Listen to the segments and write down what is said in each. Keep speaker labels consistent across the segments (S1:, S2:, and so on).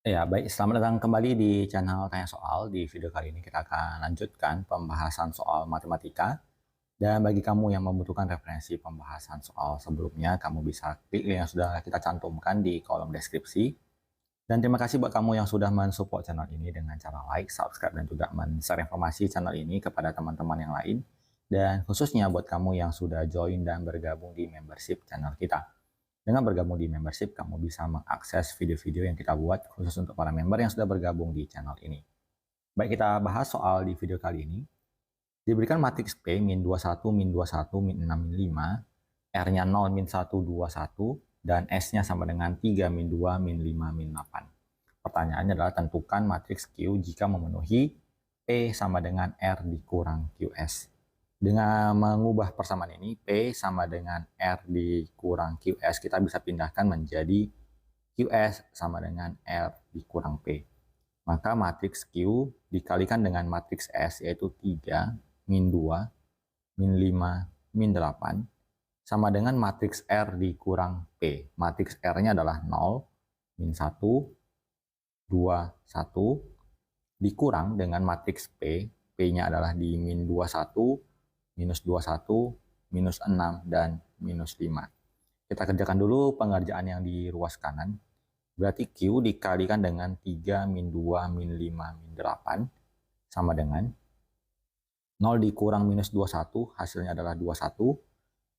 S1: Ya, baik. Selamat datang kembali di channel Tanya Soal. Di video kali ini kita akan lanjutkan pembahasan soal matematika. Dan bagi kamu yang membutuhkan referensi pembahasan soal sebelumnya, kamu bisa klik link yang sudah kita cantumkan di kolom deskripsi. Dan terima kasih buat kamu yang sudah mensupport channel ini dengan cara like, subscribe, dan juga men-share informasi channel ini kepada teman-teman yang lain. Dan khususnya buat kamu yang sudah join dan bergabung di membership channel kita. Dengan bergabung di membership, kamu bisa mengakses video-video yang kita buat khusus untuk para member yang sudah bergabung di channel ini. Baik, kita bahas soal di video kali ini. Diberikan matriks P, min 21, min 21, min 6, min 5, R-nya 0, min 1, 2, 1, dan S-nya sama dengan 3, min 2, min 5, min 8. Pertanyaannya adalah tentukan matriks Q jika memenuhi P sama dengan R dikurang QS. Dengan mengubah persamaan ini, P sama dengan R dikurang QS, kita bisa pindahkan menjadi QS sama dengan R dikurang P. Maka matriks Q dikalikan dengan matriks S, yaitu 3, min 2, min 5, min 8, sama dengan matriks R dikurang P. Matriks R-nya adalah 0, min 1, 2, 1, dikurang dengan matriks P. P-nya adalah di min 21, minus 21, minus 6, dan minus 5. Kita kerjakan dulu pengerjaan yang di ruas kanan. Berarti Q dikalikan dengan 3, min 2, min 5, min 8, sama dengan 0 dikurang minus 21, hasilnya adalah 21.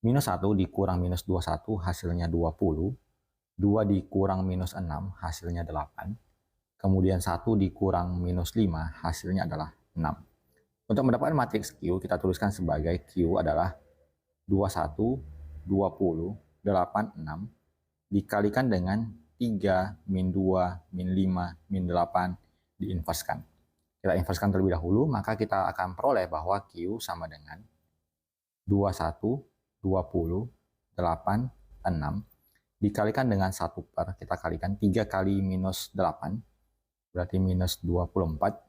S1: Minus 1 dikurang minus 21, hasilnya 20. 2 dikurang minus 6, hasilnya 8. Kemudian 1 dikurang minus 5, hasilnya adalah 6. Untuk mendapatkan matriks Q, kita tuliskan sebagai Q adalah 21, 20, 8, 6, dikalikan dengan 3, min 2, min 5, min 8, diinverskan. Kita inverskan terlebih dahulu, maka kita akan peroleh bahwa Q sama dengan 21, 20, 8, 6, dikalikan dengan 1 per, kita kalikan 3 kali minus 8, berarti minus 24,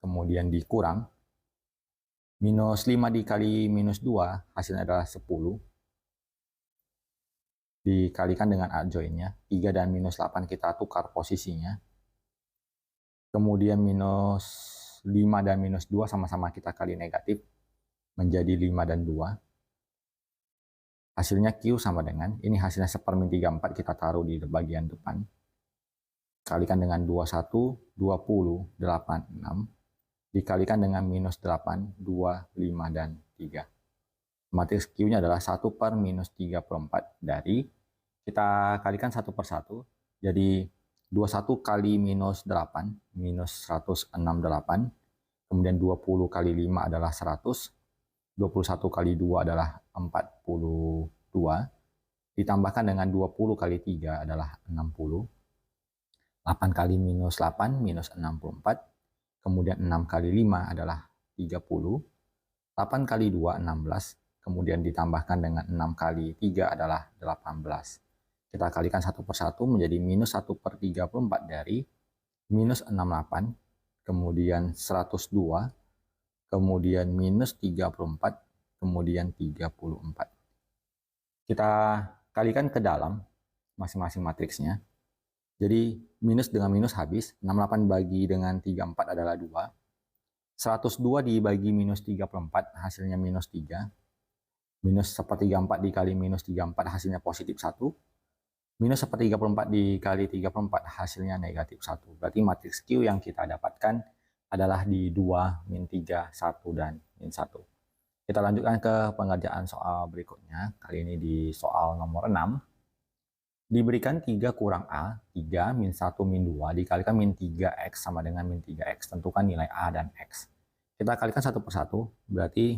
S1: kemudian dikurang, minus 5 dikali minus 2, hasilnya adalah 10. Dikalikan dengan adjoinnya, 3 dan minus 8 kita tukar posisinya. Kemudian minus 5 dan minus 2 sama-sama kita kali negatif, menjadi 5 dan 2. Hasilnya Q sama dengan, ini hasilnya 1/min 34, kita taruh di bagian depan. Kalikan dengan 21, 20, 8, 6. Dikalikan dengan minus 8, 2, 5, dan 3. Matriks Q-nya adalah 1 per minus 34 dari, kita kalikan 1 per 1, jadi 21 kali minus 8, minus 168, kemudian 20 kali 5 adalah 100, 21 kali 2 adalah 42, ditambahkan dengan 20 kali 3 adalah 60, 8 kali minus 8, minus 64, kemudian 6 kali 5 adalah 30, 8 kali 2, 16, kemudian ditambahkan dengan 6 kali 3 adalah 18. Kita kalikan 1 per 1 menjadi minus 1 per 34 dari minus 68, kemudian 102, kemudian minus 34, kemudian 34. Kita kalikan ke dalam masing-masing matriksnya. Jadi minus dengan minus habis, 68 bagi dengan 34 adalah 2. 102 dibagi minus 34 hasilnya minus 3. Minus 1/34 dikali minus 34 hasilnya positif 1. Minus 1/34 dikali 34 hasilnya negatif 1. Berarti matriks Q yang kita dapatkan adalah di 2, min 3, 1, dan min 1. Kita lanjutkan ke pengerjaan soal berikutnya. Kali ini di soal nomor 6. Diberikan 3 kurang A, 3, min 1, min 2, dikalikan min 3X sama dengan min 3X. Tentukan nilai A dan X. Kita kalikan 1 per 1, berarti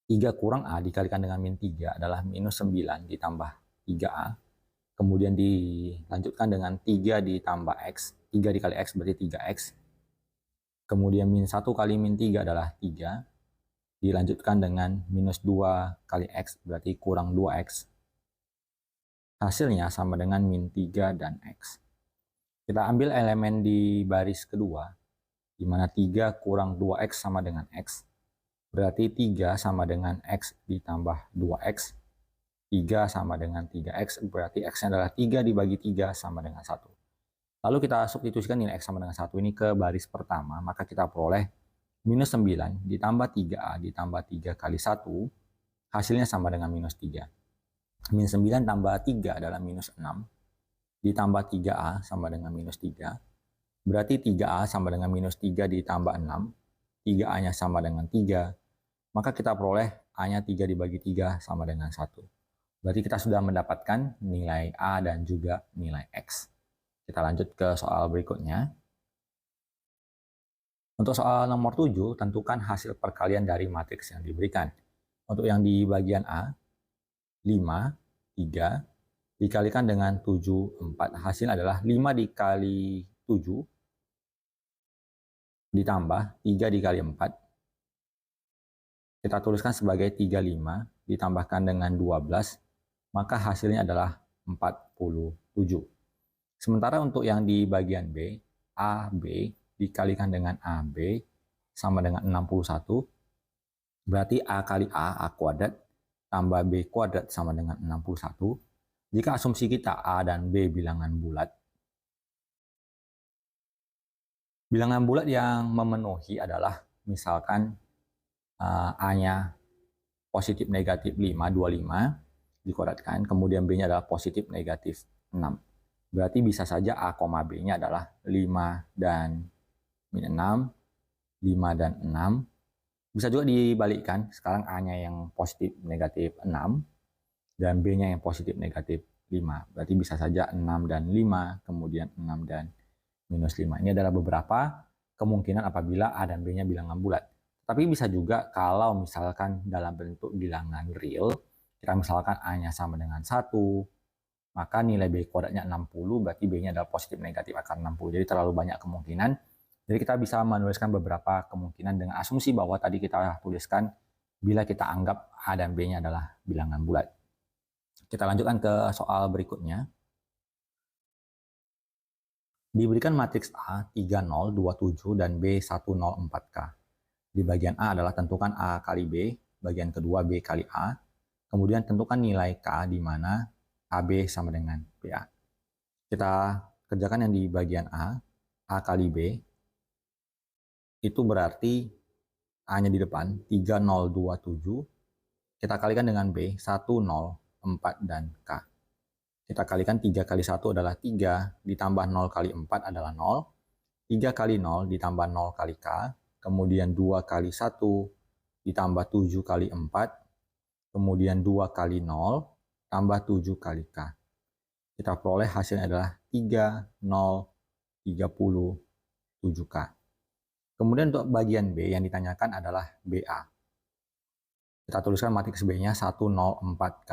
S1: 3 kurang A dikalikan dengan min 3 adalah minus 9 ditambah 3A. Kemudian dilanjutkan dengan 3 ditambah X. 3 dikali X berarti 3X. Kemudian min 1 kali min 3 adalah 3. Dilanjutkan dengan minus 2 kali X berarti kurang 2X. Hasilnya sama dengan min 3 dan X. Kita ambil elemen di baris kedua, di mana 3 kurang 2X sama dengan X. Berarti 3 sama dengan X ditambah 2X. 3 sama dengan 3X, berarti X-nya adalah 3 dibagi 3 sama dengan 1. Lalu kita substitusikan nilai X sama dengan 1 ini ke baris pertama, maka kita peroleh minus 9 ditambah 3A ditambah 3 kali 1, hasilnya sama dengan minus 3. Minus 9 tambah 3 adalah minus 6, ditambah 3A sama dengan minus 3. Berarti 3A sama dengan minus 3 ditambah 6, 3A-nya sama dengan 3, maka kita peroleh A-nya 3 dibagi 3 sama dengan 1. Berarti kita sudah mendapatkan nilai A dan juga nilai X. Kita lanjut ke soal berikutnya. Untuk soal nomor 7, tentukan hasil perkalian dari matriks yang diberikan. Untuk yang di bagian A, 5, 3, dikalikan dengan 7, 4. Hasil adalah 5 dikali 7, ditambah 3 dikali 4. Kita tuliskan sebagai 35, ditambahkan dengan 12, maka hasilnya adalah 47. Sementara untuk yang di bagian B, AB dikalikan dengan AB sama dengan 61, berarti A kali A kuadrat, tambah B kuadrat sama dengan 61. Jika asumsi kita A dan B bilangan bulat, bilangan bulat yang memenuhi adalah misalkan A-nya positif negatif 5, 25, dikuadratkan, kemudian B-nya adalah positif negatif 6. Berarti bisa saja A, B-nya adalah 5 dan min 6, 5 dan 6. Bisa juga dibalikkan, sekarang A-nya yang positif negatif 6, dan B-nya yang positif negatif 5. Berarti bisa saja 6 dan 5, kemudian 6 dan minus 5. Ini adalah beberapa kemungkinan apabila A dan B-nya bilangan bulat. Tapi bisa juga kalau misalkan dalam bentuk bilangan real, kita misalkan A-nya sama dengan 1, maka nilai B kuadratnya 60, berarti B-nya adalah positif negatif akar 60. Jadi terlalu banyak kemungkinan. Jadi kita bisa menuliskan beberapa kemungkinan dengan asumsi bahwa tadi kita tuliskan bila kita anggap A dan B-nya adalah bilangan bulat. Kita lanjutkan ke soal berikutnya. Diberikan matriks A 30, 27, dan B 104K. Di bagian A adalah tentukan A kali B, bagian kedua B kali A, kemudian tentukan nilai K di mana AB sama dengan BA. Kita kerjakan yang di bagian A kali B, itu berarti A-nya di depan, 3027, kita kalikan dengan B, 104 dan K. Kita kalikan 3 kali 1 adalah 3, ditambah 0 kali 4 adalah 0, 3 kali 0 ditambah 0 kali K, kemudian 2 kali 1 ditambah 7 kali 4, kemudian 2 kali 0 tambah 7 kali K. Kita peroleh hasilnya adalah 3037K. Kemudian untuk bagian B yang ditanyakan adalah BA. Kita tuliskan matriks B-nya 104K,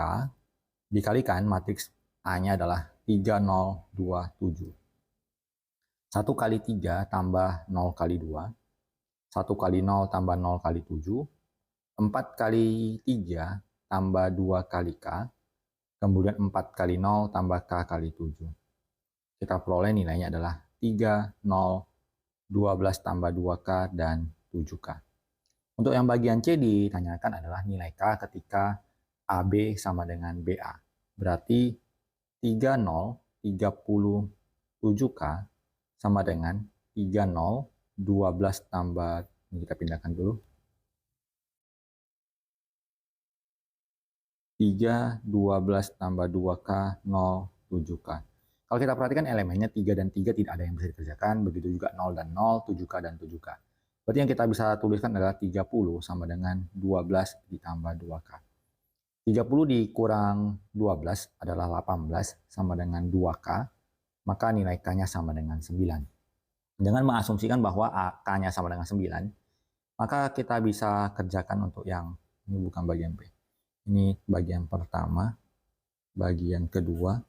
S1: dikalikan matriks A-nya adalah 3027. 1 kali 3 tambah 0 kali 2, 1 kali 0 tambah 0 kali 7, 4 kali 3 tambah 2 kali K, kemudian 4 kali 0 tambah K kali 7. Kita peroleh nilainya adalah 30, 12 tambah 2K, dan 7K. Untuk yang bagian C ditanyakan adalah nilai K ketika AB sama dengan BA. Berarti 30, 37K sama dengan 30, 12 tambah, ini kita pindahkan dulu, 3, 12 tambah 2K, 0, 7K. Kalau kita perhatikan elemennya 3 dan 3 tidak ada yang bisa dikerjakan, begitu juga 0 dan 0, 7K dan 7K. Berarti yang kita bisa tuliskan adalah 30 sama dengan 12 ditambah 2K. 30 dikurang 12 adalah 18 sama dengan 2K, maka nilai K-nya sama dengan 9. Dengan mengasumsikan bahwa K-nya sama dengan 9, maka kita bisa kerjakan untuk yang ini bukan bagian B. Ini bagian pertama, bagian kedua,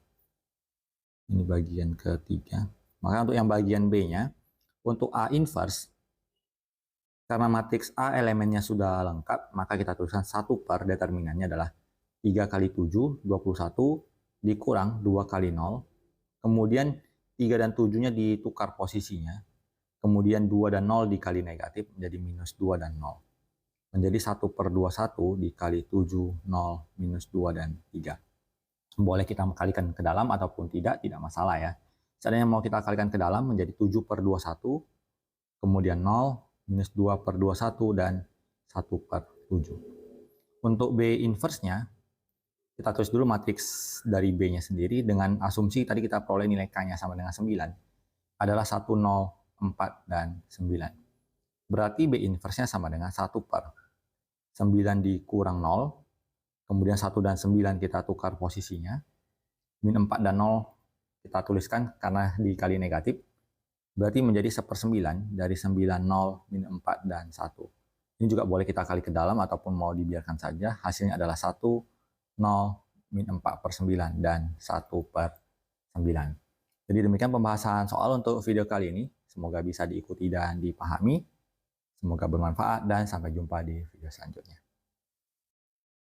S1: ini bagian ketiga. Maka untuk yang bagian B-nya, untuk A inverse, karena matriks A elemennya sudah lengkap, maka kita tuliskan 1 per determinannya adalah 3 kali 7, 21, dikurang 2 kali 0, kemudian 3 dan 7-nya ditukar posisinya, kemudian 2 dan 0 dikali negatif menjadi minus 2 dan 0. Menjadi 1 per 21 dikali 7, 0, minus 2 dan 3. Boleh kita kalikan ke dalam ataupun tidak masalah ya. Seandainya mau kita kalikan ke dalam menjadi 7 per 21, kemudian 0, minus 2 per 21, dan 1 per 7. Untuk B inverse-nya, kita tulis dulu matriks dari B-nya sendiri dengan asumsi tadi kita peroleh nilai K-nya sama dengan 9, adalah 1, 0, 4, dan 9. Berarti B inverse-nya sama dengan 1 per 9 dikurang 0, kemudian 1 dan 9 kita tukar posisinya, min 4 dan 0 kita tuliskan karena dikali negatif, berarti menjadi 1/9 dari 9, 0, min 4, dan 1. Ini juga boleh kita kali ke dalam ataupun mau dibiarkan saja, hasilnya adalah 1, 0, min 4/9, dan 1/9. Jadi demikian pembahasan soal untuk video kali ini. Semoga bisa diikuti dan dipahami. Semoga bermanfaat dan sampai jumpa di video selanjutnya.